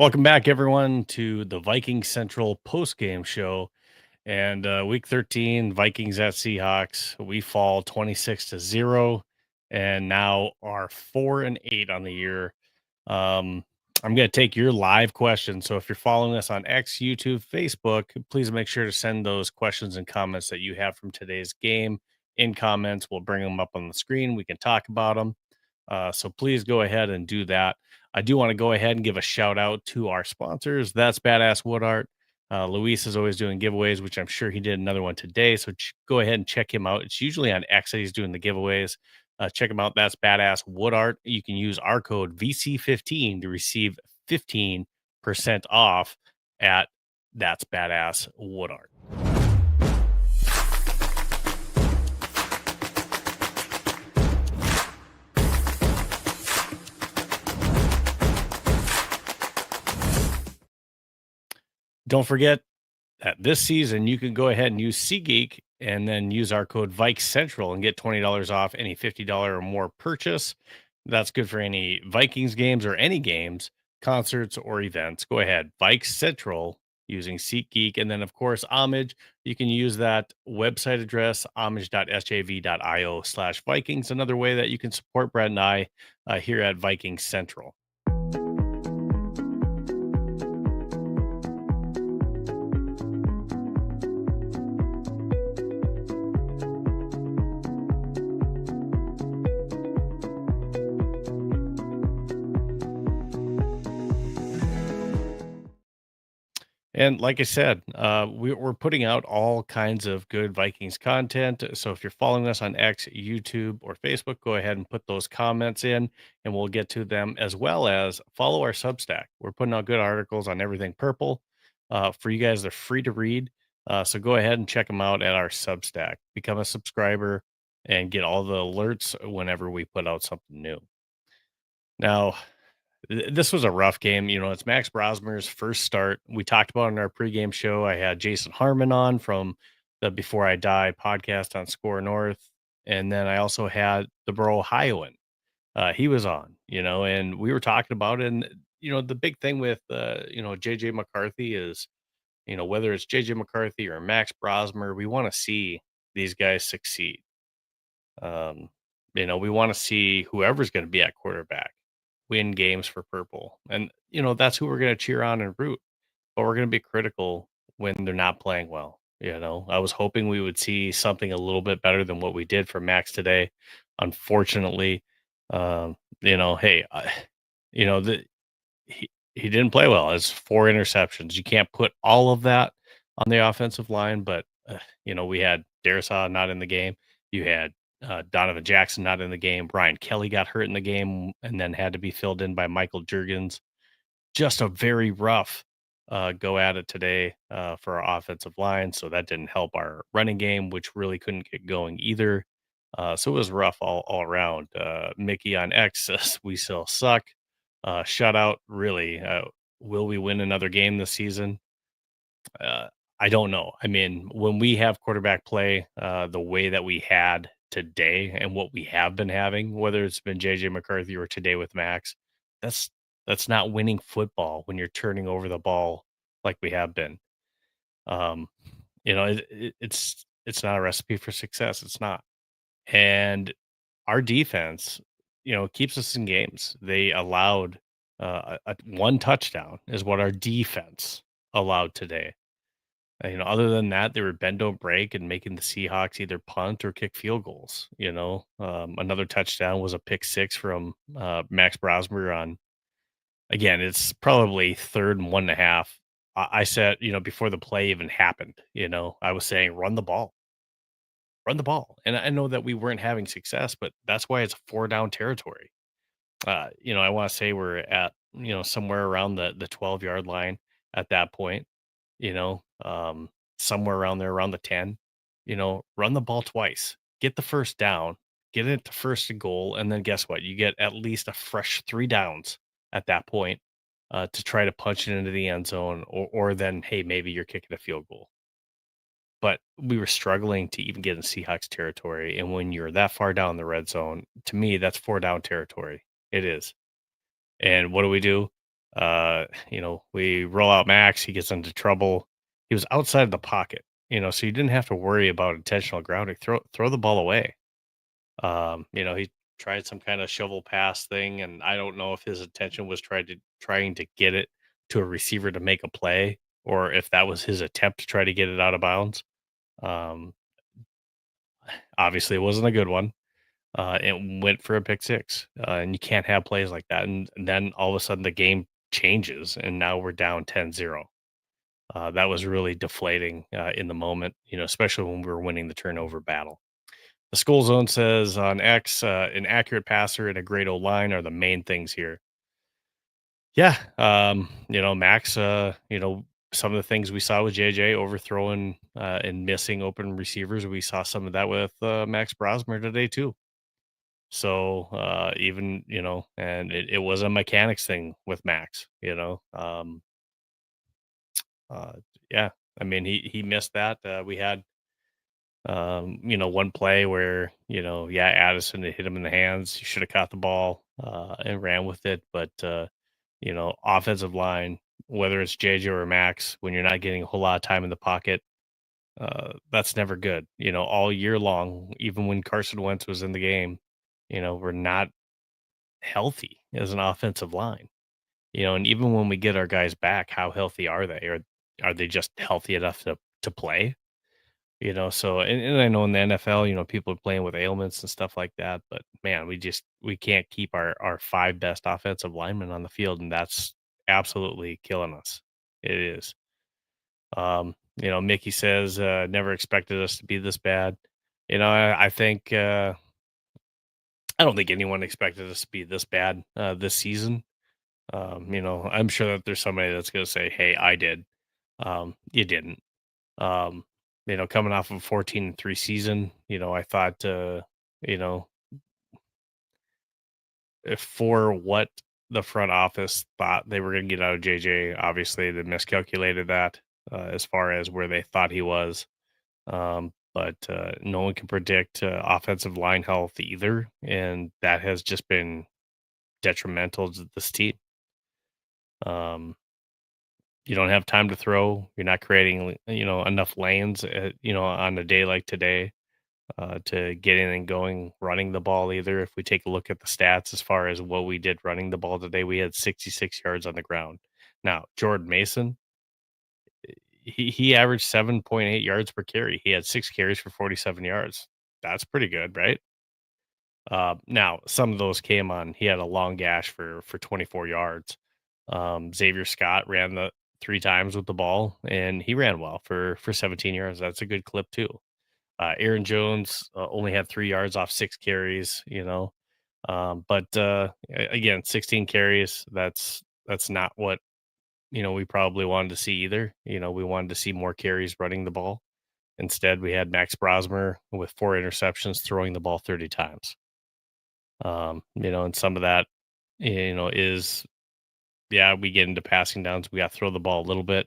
Welcome back, everyone, to the Vikings Central Postgame show. And week 13, Vikings at Seahawks. We fall 26-0 and now are 4-8 on the year. Um, I'm going to take your live questions. So if you're following us on X, YouTube, Facebook, please make sure to send those questions and comments that you have from today's game in comments. We'll bring them up on the screen. We can talk about them. So please go ahead and do that. I do want to go ahead and give a shout out to our sponsors. That's Badass Wood Art. Luis is always doing giveaways, which I'm sure he did another one today. So go ahead and check him out. It's usually on X that he's doing the giveaways. Check him out. That's Badass Wood Art. You can use our code VC15 to receive 15% off at That's Badass Wood Art. Don't forget that this season you can go ahead and use SeatGeek and then use our code Vikes Central and get $20 off any $50 or more purchase. That's good for any Vikings games or any games, concerts or events. Go ahead, Vikes Central using SeatGeek. And then, of course, Homage. You can use that website address, homage.sjav.io/Vikings. Another way that you can support Brett and I here at Vikings Central. And like I said, we're putting out all kinds of good Vikings content. So if you're following us on X, YouTube, or Facebook, go ahead and put those comments in and we'll get to them, as well as follow our Substack. We're putting out good articles on everything purple. For you guys, they're free to read. So go ahead and check them out at our Substack. Become a subscriber and get all the alerts whenever we put out something new. Now, this was a rough game. It's Max Brosmer's first start. We talked about it in our pregame show. I had Jason Harmon on from the Before I Die podcast on Score North. And then I also had the Bro Ohioan. He was on, and we were talking about it. And, the big thing with, JJ McCarthy is, whether it's JJ McCarthy or Max Brosmer, we want to see these guys succeed. We want to see whoever's going to be at quarterback win games for purple. And, that's who we're going to cheer on and root. But we're going to be critical when they're not playing well. I was hoping we would see something a little bit better than what we did for Max today. Unfortunately, hey, he didn't play well. It's 4 interceptions. You can't put all of that on the offensive line, but we had Darisaw not in the game. You had Donovan Jackson not in the game. Brian Kelly got hurt in the game and then had to be filled in by Michael Juergens. Just a very rough go at it today for our offensive line. So that didn't help our running game, which really couldn't get going either. So it was rough all around. Mickey on X says we still suck. Shutout, really. Will we win another game this season? I don't know. I mean, when we have quarterback play the way that we had today and what we have been having, whether it's been JJ McCarthy or today with Max, that's that's not winning football when you're turning over the ball like we have been. Um, it's not a recipe for success. It's not. And our defense, keeps us in games. They allowed one touchdown is what our defense allowed today. Other than that, they were bend don't break and making the Seahawks either punt or kick field goals. Another touchdown was a pick six from Max Brosmer on. Again, it's probably 3rd and 1.5. I said, before the play even happened, I was saying run the ball. And I know that we weren't having success, but that's why it's 4 down territory. I want to say we're at, somewhere around the 12-yard line at that point, you know, um, somewhere around there, around the 10, run the ball twice, get the first down, get it to first and goal. And then guess what? You get at least a fresh 3 downs at that point to try to punch it into the end zone or then, hey, maybe you're kicking a field goal. But we were struggling to even get in Seahawks territory. And when you're that far down the red zone, to me, that's 4 down territory. It is. And what do? We roll out Max, he gets into trouble. He was outside the pocket, so you didn't have to worry about intentional grounding. Throw the ball away. He tried some kind of shovel pass thing, and I don't know if his intention was trying to get it to a receiver to make a play, or if that was his attempt to try to get it out of bounds. Um, Obviously, it wasn't a good one. It went for a pick six, and you can't have plays like that. And then all of a sudden, the game changes, and now we're down 10-0. That was really deflating in the moment, especially when we were winning the turnover battle. The school zone says on X, an accurate passer and a great O line are the main things here. Yeah, Max. Some of the things we saw with JJ overthrowing and missing open receivers, we saw some of that with Max Brosmer today too. So even and it was a mechanics thing with Max. Uh, yeah, I mean he missed that. We had one play where, yeah, Addison had hit him in the hands. He should have caught the ball and ran with it. But, offensive line, whether it's JJ or Max, when you're not getting a whole lot of time in the pocket, that's never good. All year long, even when Carson Wentz was in the game, we're not healthy as an offensive line. And even when we get our guys back, how healthy are they? Are they just healthy enough to play? So and I know in the NFL, people are playing with ailments and stuff like that, but man, we can't keep our five best offensive linemen on the field, and that's absolutely killing us. It is. Mickey says never expected us to be this bad. I think I don't think anyone expected us to be this bad this season. I'm sure that there's somebody that's going to say, "Hey, I did." You didn't. Um, Coming off of a 14-3 season, I thought, you know, if for what the front office thought they were going to get out of JJ, obviously they miscalculated that as far as where they thought he was. But no one can predict offensive line health either, and that has just been detrimental to this team. Um, you don't have time to throw. You're not creating, enough lanes, on a day like today to get anything going running the ball either. If we take a look at the stats as far as what we did running the ball today, we had 66 yards on the ground. Now, Jordan Mason, he averaged 7.8 yards per carry. He had 6 carries for 47 yards. That's pretty good, right? Now, some of those came on. He had a long gash for 24 yards. Xavier Scott ran the three times with the ball, and he ran well for 17 yards. That's a good clip too. Aaron Jones only had 3 yards off 6 carries, but again, 16 carries. That's not what we probably wanted to see either. We wanted to see more carries running the ball. Instead, we had Max Brosmer with 4 interceptions, throwing the ball 30 times. And some of that, is yeah, we get into passing downs. We got to throw the ball a little bit,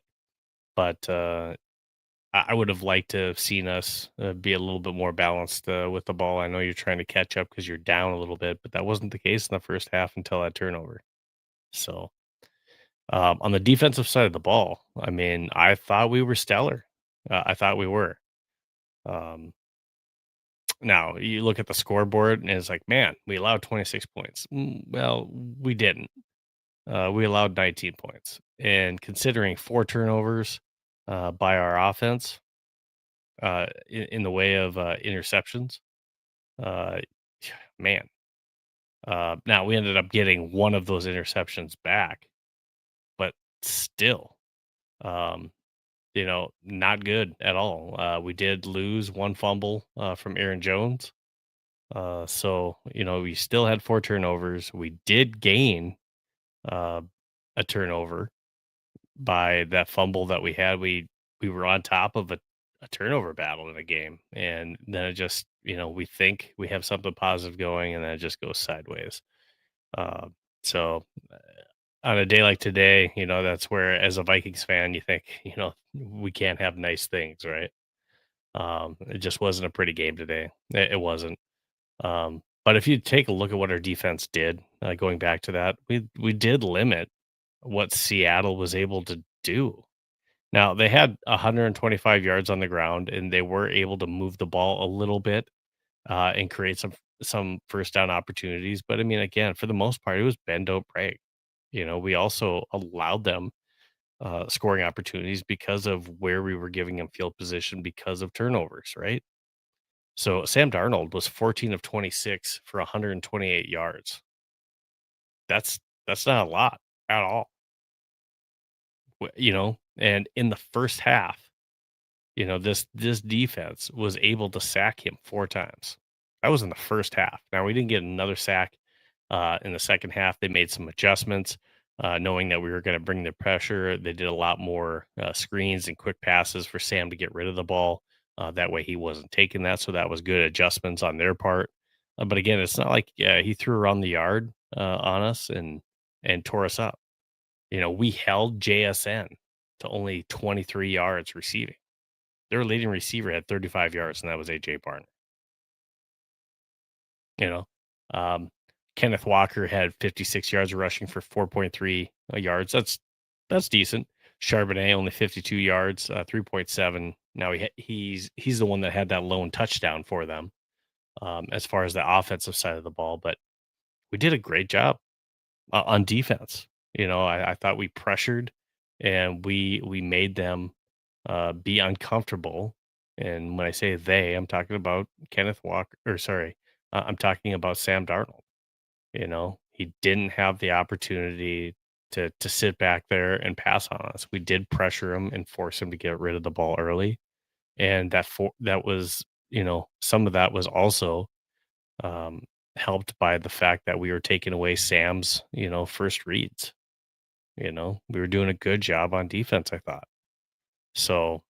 but I would have liked to have seen us be a little bit more balanced with the ball. I know you're trying to catch up because you're down a little bit, but that wasn't the case in the first half until that turnover. So, on the defensive side of the ball, I mean, I thought we were stellar. I thought we were. Um, Now you look at the scoreboard and it's like, man, we allowed 26 points. Well, we didn't. We allowed 19 points, and considering 4 turnovers by our offense in the way of interceptions. Uh, Man, now we ended up getting one of those interceptions back, but still, um, not good at all. We did lose one fumble from Aaron Jones. So, we still had 4 turnovers. We did gain uh, a turnover by that fumble that we had. We were on top of a turnover battle in a game, and then it just we think we have something positive going, and then it just goes sideways. Uh, so on a day like today, that's where as a Vikings fan you think we can't have nice things, right? It just wasn't a pretty game today. It wasn't. But if you take a look at what our defense did, going back to that, we did limit what Seattle was able to do. Now, they had 125 yards on the ground, and they were able to move the ball a little bit, and create some first down opportunities, but, I mean, again, for the most part, it was bend, don't break. We also allowed them, scoring opportunities because of where we were giving them field position because of turnovers, right? So, Sam Darnold was 14 of 26 for 128 yards. That's that's not a lot at all, and in the first half, this defense was able to sack him 4 times. That was in the first half. Now, we didn't get another sack, in the second half. They made some adjustments, knowing that we were gonna bring the pressure. They did a lot more, screens and quick passes for Sam to get rid of the ball. That way he wasn't taking that, so that was good adjustments on their part. But again, it's not like, he threw around the yard, on us and tore us up. We held JSN to only 23 yards receiving. Their leading receiver had 35 yards, and that was AJ Barner. You know, um, Kenneth Walker had 56 yards rushing for 4.3 yards. That's decent. Charbonnet only 52 yards, 3.7. Now he's the one that had that lone touchdown for them, as far as the offensive side of the ball. But we did a great job on defense. I thought we pressured and we made them be uncomfortable. And when I say they, I'm talking about Kenneth Walker, or sorry, I'm talking about Sam Darnold. He didn't have the opportunity to sit back there and pass on us. We did pressure him and force him to get rid of the ball early, and that was some of that was also um, helped by the fact that we were taking away Sam's first reads. We were doing a good job on defense, I thought. So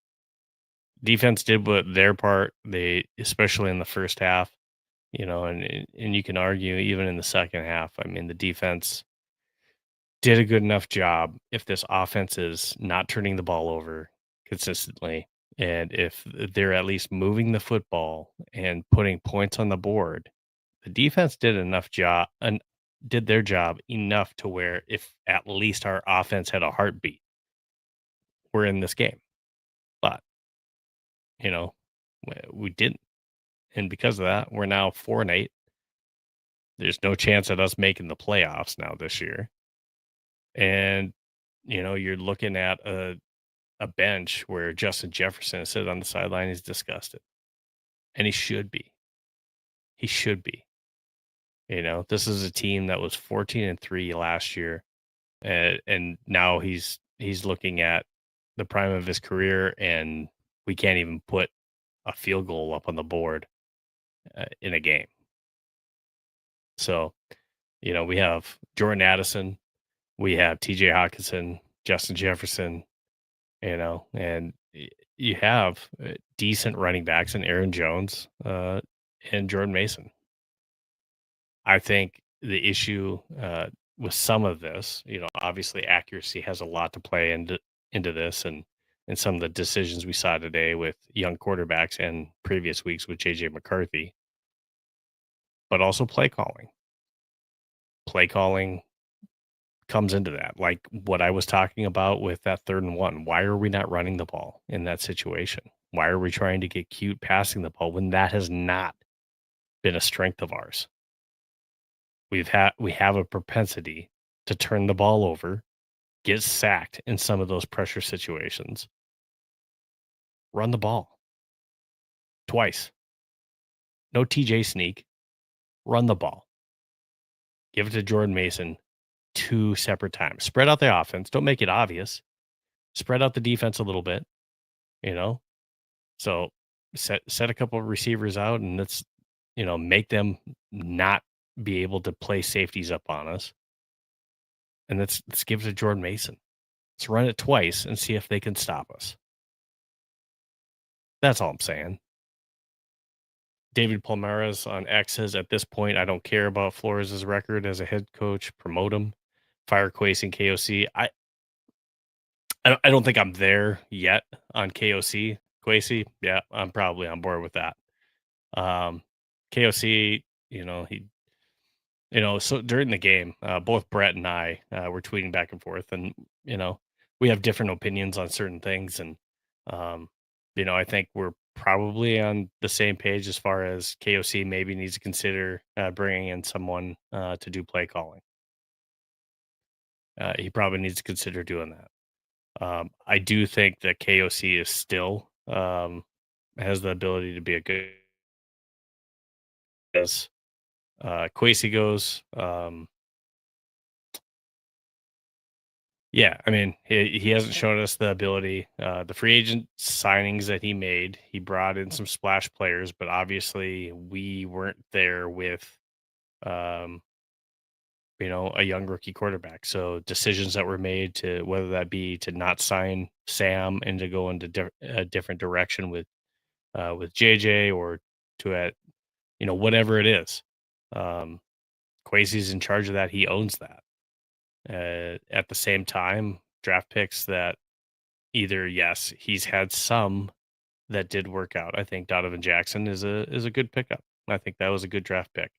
defense did what their part. They, especially in the first half, and you can argue even in the second half. I mean, the defense did a good enough job. If this offense is not turning the ball over consistently, and if they're at least moving the football and putting points on the board, the defense did enough job and did their job enough to where if at least our offense had a heartbeat, we're in this game. But you know, we didn't, and because of that, we're now 4-8. There's no chance at us making the playoffs now this year. And, you're looking at a bench where Justin Jefferson is sitting on the sideline. He's disgusted. And he should be. He should be. This is a team that was 14-3 last year. And now he's looking at the prime of his career, and we can't even put a field goal up on the board in a game. So, we have Jordan Addison, we have TJ Hawkinson, Justin Jefferson, and you have decent running backs in Aaron Jones and Jordan Mason. I think the issue with some of this, obviously accuracy has a lot to play into this, and some of the decisions we saw today with young quarterbacks and previous weeks with JJ McCarthy, but also play calling. Play calling comes into that, like what I was talking about with that 3rd and 1. Why are we not running the ball in that situation? Why are we trying to get cute passing the ball when that has not been a strength of ours? We have a propensity to turn the ball over, get sacked in some of those pressure situations. Run the ball twice. No TJ sneak. Run the ball. Give it to Jordan Mason 2 separate times. Spread out the offense. Don't make it obvious. Spread out the defense a little bit, you know? So set a couple of receivers out, and let's, make them not be able to play safeties up on us. And let's give it to Jordan Mason. Let's run it twice and see if they can stop us. That's all I'm saying. David Palmeiras on X says, at this point, I don't care about Flores' record as a head coach. Promote him. Fire Quasi and KOC. I don't think I'm there yet on KOC. Quasi, yeah, I'm probably on board with that. KOC, he So during the game, both Brett and I were tweeting back and forth, and you know, we have different opinions on certain things, and um, I think we're probably on the same page as far as KOC maybe needs to consider bringing in someone to do play calling. He probably needs to consider doing that. I do think that KOC is still has the ability to be a good as Quasi goes. Yeah, I mean, he hasn't shown us the ability. The free agent signings that he made, he brought in some splash players, but obviously we weren't there with, um, a young rookie quarterback. So decisions that were made to whether that be to not sign Sam and to go into a different direction with JJ or to whatever it is. Um, Quasi's in charge of that. He owns that. At the same time, draft picks that either yes, he's had some that did work out. I think Donovan Jackson is a good pickup. I think that was a good draft pick.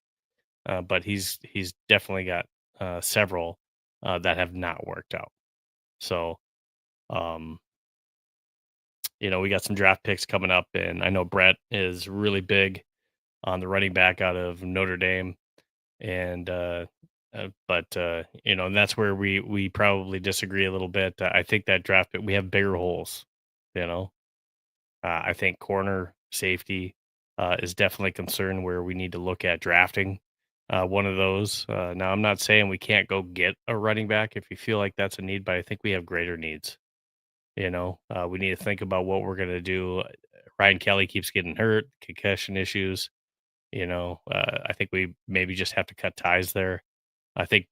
But he's definitely got several that have not worked out. So um, we got some draft picks coming up, and I know Brett is really big on the running back out of Notre Dame, and and that's where we probably disagree a little bit. I think that draft pick we have bigger holes. You know, I think corner safety is definitely a concern where we need to look at drafting one of those. Now, I'm not saying we can't go get a running back if you feel like that's a need, but I think we have greater needs. We need to think about what we're going to do. Ryan Kelly keeps getting hurt, concussion issues. I think we maybe just have to cut ties there. I think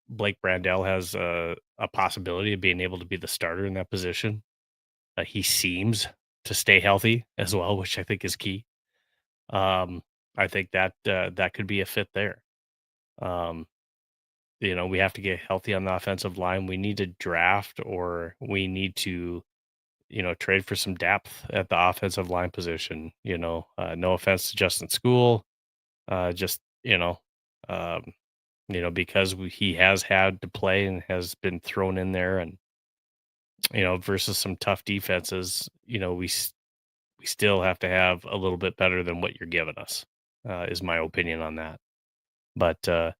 Blake Brandell has a possibility of being able to be the starter in that position. He seems to stay healthy as well, which I think is key. Um, I think that that could be a fit there. Um, we have to get healthy on the offensive line. We need to draft, or we need to, trade for some depth at the offensive line position. No offense to Justin School, just because he has had to play and has been thrown in there, and versus some tough defenses, we still have to have a little bit better than what you're giving us, is my opinion on that. But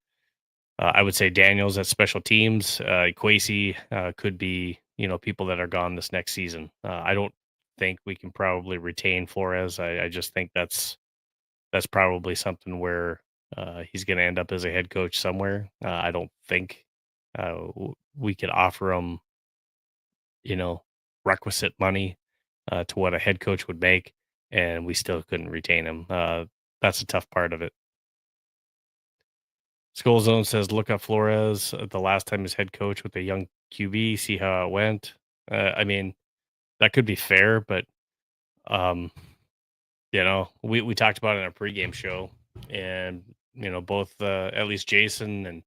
I would say Daniels at special teams, Quasi could be, people that are gone this next season. I don't think we can probably retain Flores. I just think that's probably something where he's going to end up as a head coach somewhere. I don't think we could offer him, you know, requisite money to what a head coach would make, and we still couldn't retain him. That's a tough part of it. School Zone says, look up Flores the last time his head coach with a young QB, see how it went. I mean, that could be fair, but um, we talked about it in our pregame show, and both at least Jason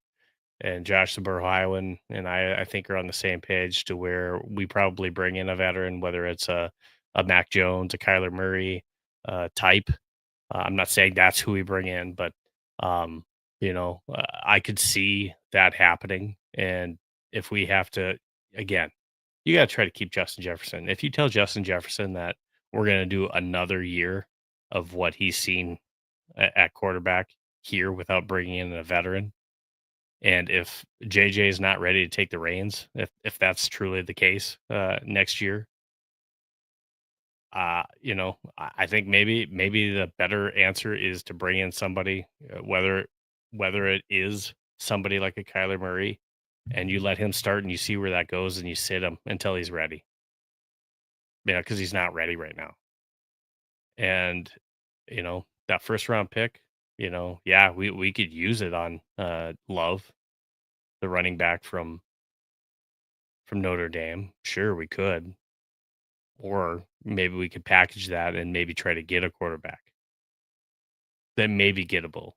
and Josh the Ohioan and I think are on the same page to where we probably bring in a veteran, whether it's a Mac Jones, a Kyler Murray type. I'm not saying that's who we bring in, but I could see that happening. And if we have to, again, you got to try to keep Justin Jefferson. If you tell Justin Jefferson that we're going to do another year of what he's seen at quarterback here without bringing in a veteran, and if JJ is not ready to take the reins, if that's truly the case next year, I think maybe the better answer is to bring in somebody, whether it is somebody like a Kyler Murray, and you let him start and you see where that goes, and you sit him until he's ready. Because he's not ready right now. And that first round pick, yeah, we could use it on Love, the running back from Notre Dame. Sure, we could. Or maybe we could package that and maybe try to get a quarterback that may be gettable.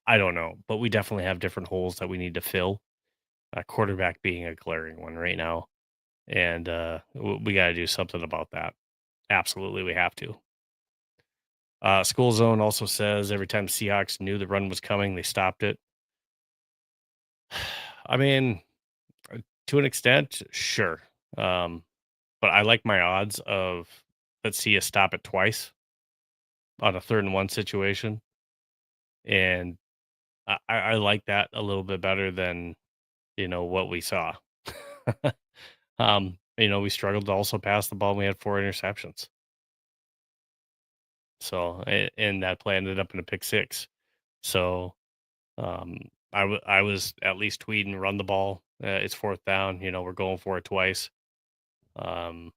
I don't know, but we definitely have different holes that we need to fill. Quarterback being a glaring one right now, and we got to do something about that. Absolutely, we have to. School Zone also says every time Seahawks knew the run was coming, they stopped it. I mean, to an extent, sure. Um, but I like my odds of let's see us stop it twice on a 3rd and 1 situation, and I like that a little bit better than, what we saw. We struggled to also pass the ball, and we had 4 interceptions. So, and that play ended up in a pick 6. So, um, I was at least tweeting, "Run the ball, it's 4th down, we're going for it twice." Um,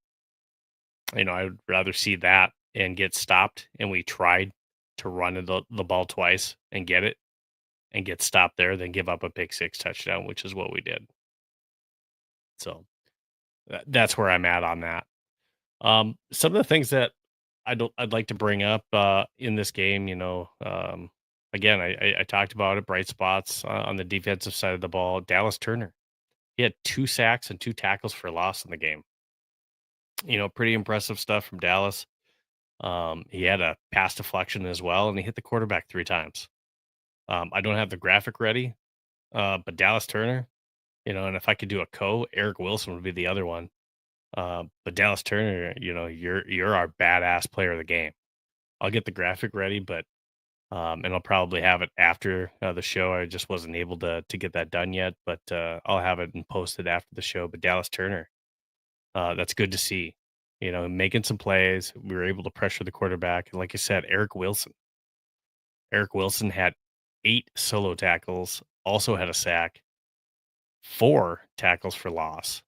I would rather see that and get stopped, and we tried to run the ball twice and get it and get stopped there than give up a pick 6 touchdown, which is what we did. So, that's where I'm at on that. Some of the things that I'd like to bring up in this game, again, I talked about it, bright spots on the defensive side of the ball. Dallas Turner, he had 2 sacks and 2 tackles for loss in the game. Pretty impressive stuff from Dallas. He had a pass deflection as well, and he hit the quarterback 3 times. I don't have the graphic ready, but Dallas Turner, and if I could do a Eric Wilson would be the other one. But Dallas Turner, you're our badass player of the game. I'll get the graphic ready, but and I'll probably have it after the show. I just wasn't able to get that done yet, but I'll have it and post it after the show. But Dallas Turner, that's good to see. Making some plays. We were able to pressure the quarterback, and like I said, Eric Wilson. Eric Wilson had 8 solo tackles, also had a sack, 4 tackles for loss,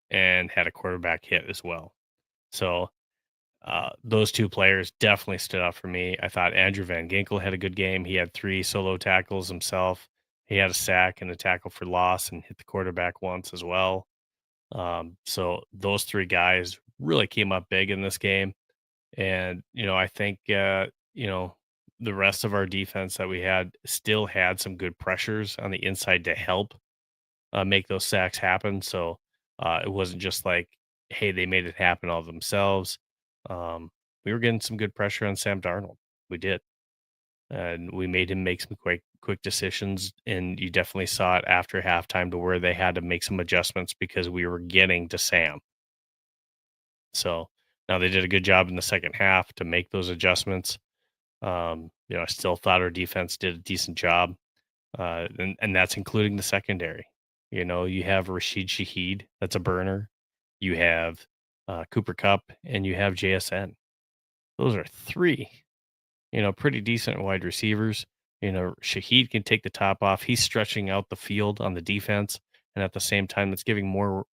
and had a quarterback hit as well. So those 2 players definitely stood out for me. I thought Andrew Van Ginkel had a good game. He had 3 solo tackles himself. He had a sack and a tackle for loss and hit the quarterback once as well. So those 3 guys really came up big in this game. And, I think, the rest of our defense that we had still had some good pressures on the inside to help make those sacks happen. So it wasn't just like, hey, they made it happen all themselves. We were getting some good pressure on Sam Darnold. We did, and we made him make some quick decisions. And you definitely saw it after halftime to where they had to make some adjustments because we were getting to Sam. So now they did a good job in the second half to make those adjustments. I still thought our defense did a decent job, and that's including the secondary. You have Rashid Shaheed, that's a burner. You have Cooper Cup, and you have JSN. Those are 3, pretty decent wide receivers. Shaheed can take the top off. He's stretching out the field on the defense, and at the same time, it's giving more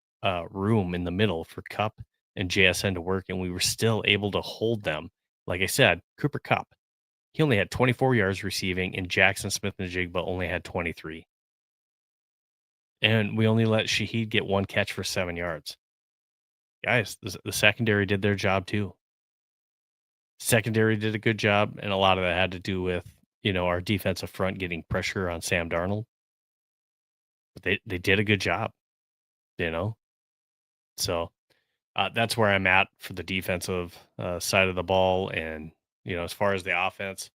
room in the middle for Cup and JSN to work. And we were still able to hold them. Like I said, Cooper Cup, he only had 24 yards receiving, and Jackson Smith and Jigba only had 23. And we only let Shaheed get 1 catch for 7 yards. Guys, the secondary did their job too. Secondary did a good job, and a lot of that had to do with, our defensive front getting pressure on Sam Darnold. But they did a good job, you know? So, that's where I'm at for the defensive, side of the ball, and, as far as the offense,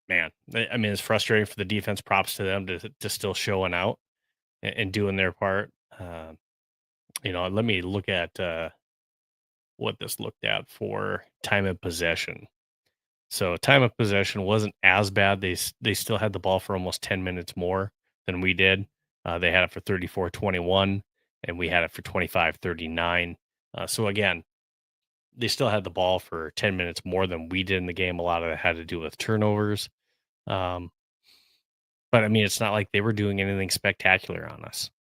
man, I mean, it's frustrating for the defense, props to them to still showing out and doing their part. Let me look at, what this looked at for time of possession. So time of possession wasn't as bad. They still had the ball for almost 10 minutes more than we did. They had it for 34-21, and we had it for 25-39. So again, they still had the ball for 10 minutes more than we did in the game. A lot of it had to do with turnovers. Um, but I mean, it's not like they were doing anything spectacular on us.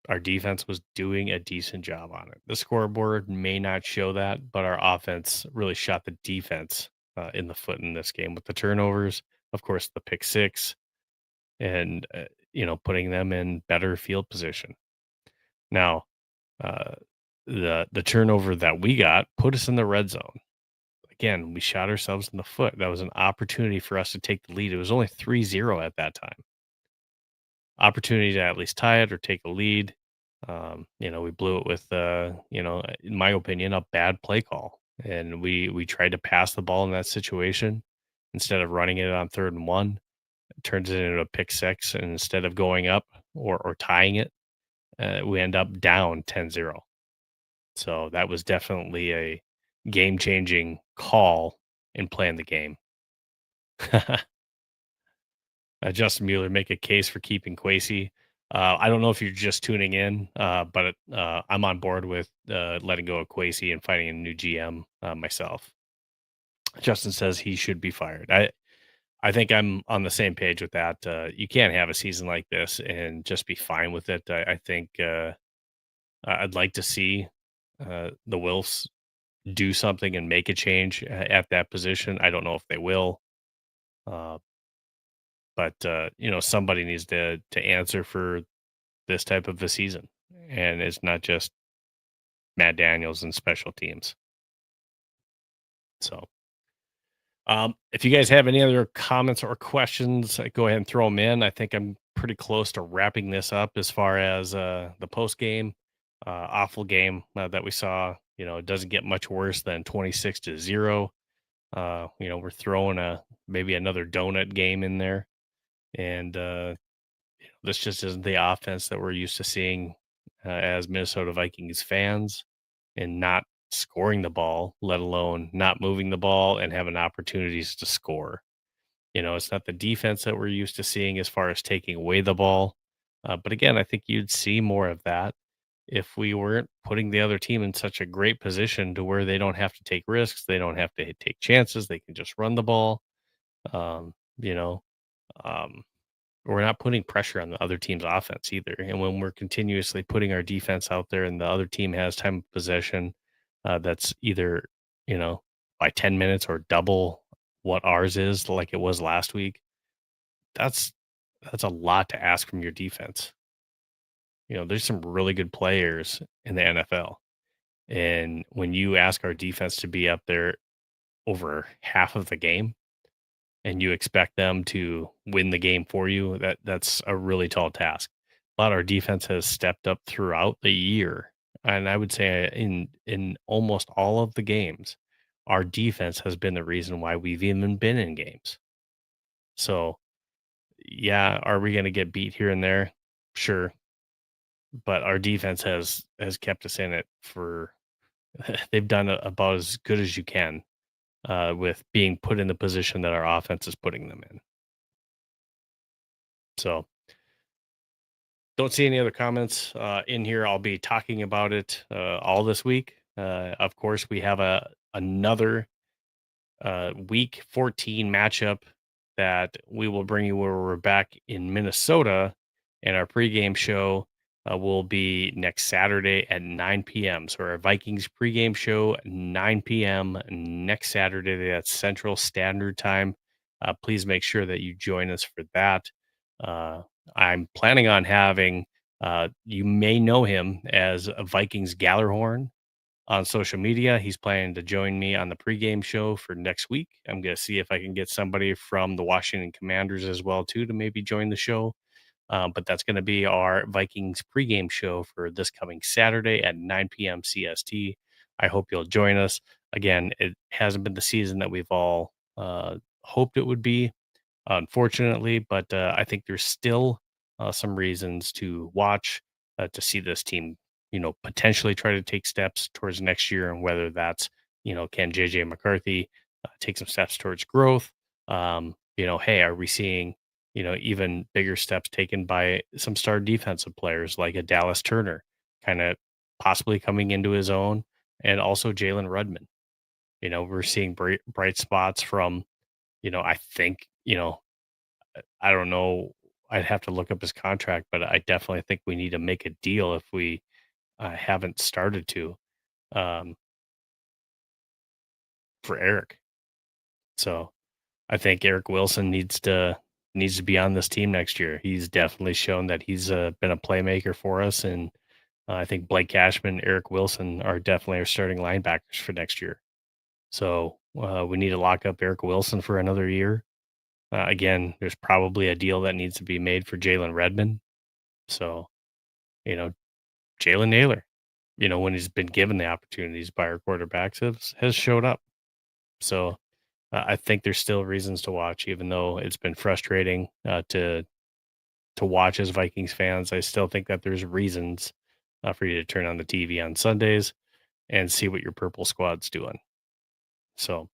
Our defense was doing a decent job on it. The scoreboard may not show that, but our offense really shot the defense in the foot in this game with the turnovers, of course, the pick 6, and putting them in better field position. Now, uh, the turnover that we got put us in the red zone. Again, we shot ourselves in the foot. That was an opportunity for us to take the lead. It was only 3-0 at that time. Opportunity to at least tie it or take a lead. We blew it with, in my opinion, a bad play call, and we tried to pass the ball in that situation instead of running it on 3rd and 1. turns it into a pick six, and instead of going up or tying it, we end up down 10-0. So that was definitely a game changing call in playing the game. Justin Mueller make a case for keeping Quasey. I don't know if you're just tuning in, but I'm on board with letting go of Quasey and finding a new GM myself. Justin says he should be fired. I think I'm on the same page with that. You can't have a season like this and just be fine with it. I think I'd like to see the Wilfs do something and make a change at that position. I don't know if they will, uh, but somebody needs to answer for this type of a season, and it's not just Matt Daniels and special teams. So, if you guys have any other comments or questions, go ahead and throw them in. I think I'm pretty close to wrapping this up as far as the post game awful game that we saw. It doesn't get much worse than 26-0. We're throwing maybe another donut game in there, and this just isn't the offense that we're used to seeing as Minnesota Vikings fans, and not scoring the ball, let alone not moving the ball and having opportunities to score. It's not the defense that we're used to seeing as far as taking away the ball. But again, I think you'd see more of that if we weren't putting the other team in such a great position to where they don't have to take risks, they don't have to take chances, they can just run the ball. Um, you know, um, we're not putting pressure on the other team's offense either. And when we're continuously putting our defense out there and the other team has time of possession, that's either, you know, by 10 minutes or double what ours is, like it was last week, that's that's a lot to ask from your defense. There's some really good players in the NFL. And when you ask our defense to be up there over half of the game, and you expect them to win the game for you, that's a really tall task. But our defense has stepped up throughout the year, and I would say in almost all of the games, our defense has been the reason why we've even been in games. So, yeah, are we going to get beat here and there? Sure, but our defense has kept us in it for. They've done about as good as you can with being put in the position that our offense is putting them in. So don't see any other comments in here. I'll be talking about it all this week. Of course, we have another week 14 matchup that we will bring you where we're back in Minnesota, and our pregame show will be next Saturday at 9 p.m. So our Vikings pregame show 9 p.m. next Saturday. That's Central Standard Time. Please make sure that you join us for that. Uh, I'm planning on having. You may know him as a Vikings Gallerhorn on social media. He's planning to join me on the pregame show for next week. I'm going to see if I can get somebody from the Washington Commanders as well too to maybe join the show. But that's going to be our Vikings pregame show for this coming Saturday at 9 p.m. CST. I hope you'll join us. Again, it hasn't been the season that we've all hoped it would be, unfortunately, but I think there's still some reasons to watch to see this team, potentially try to take steps towards next year, and whether that's, can JJ McCarthy take some steps towards growth? Hey, are we seeing, even bigger steps taken by some star defensive players like a Dallas Turner, kind of possibly coming into his own, and also Jalen Rudman? We're seeing bright spots from, I think, I don't know. I'd have to look up his contract, but I definitely think we need to make a deal if we haven't started to, um, for Eric. So I think Eric Wilson needs to be on this team next year. He's definitely shown that he's been a playmaker for us, and I think Blake Cashman, Eric Wilson are definitely our starting linebackers for next year. So we need to lock up Eric Wilson for another year. Again, there's probably a deal that needs to be made for Jalen Redmond. So, you know, Jalen Naylor, when he's been given the opportunities by our quarterbacks, has showed up. So I think there's still reasons to watch, even though it's been frustrating to watch as Vikings fans. I still think that there's reasons for you to turn on the TV on Sundays and see what your purple squad's doing. So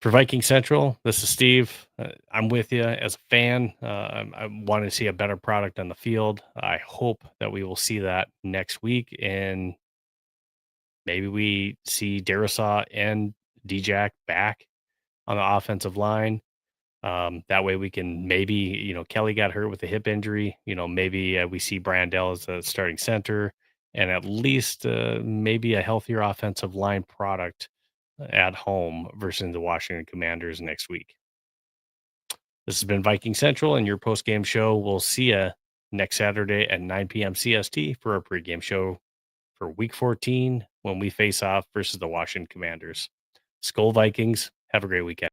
for Viking Central, this is Steve. I'm with you as a fan. I want to see a better product on the field. I hope that we will see that next week, and maybe we see Darisaw and Djack back on the offensive line. That way we can maybe, Kelly got hurt with a hip injury. Maybe we see Brandell as a starting center and at least maybe a healthier offensive line product at home versus the Washington Commanders next week. This has been Viking Central and your post game show. We'll see you next Saturday at 9 p.m. CST for our pregame show for week 14 when we face off versus the Washington Commanders. Skull Vikings. Have a great weekend.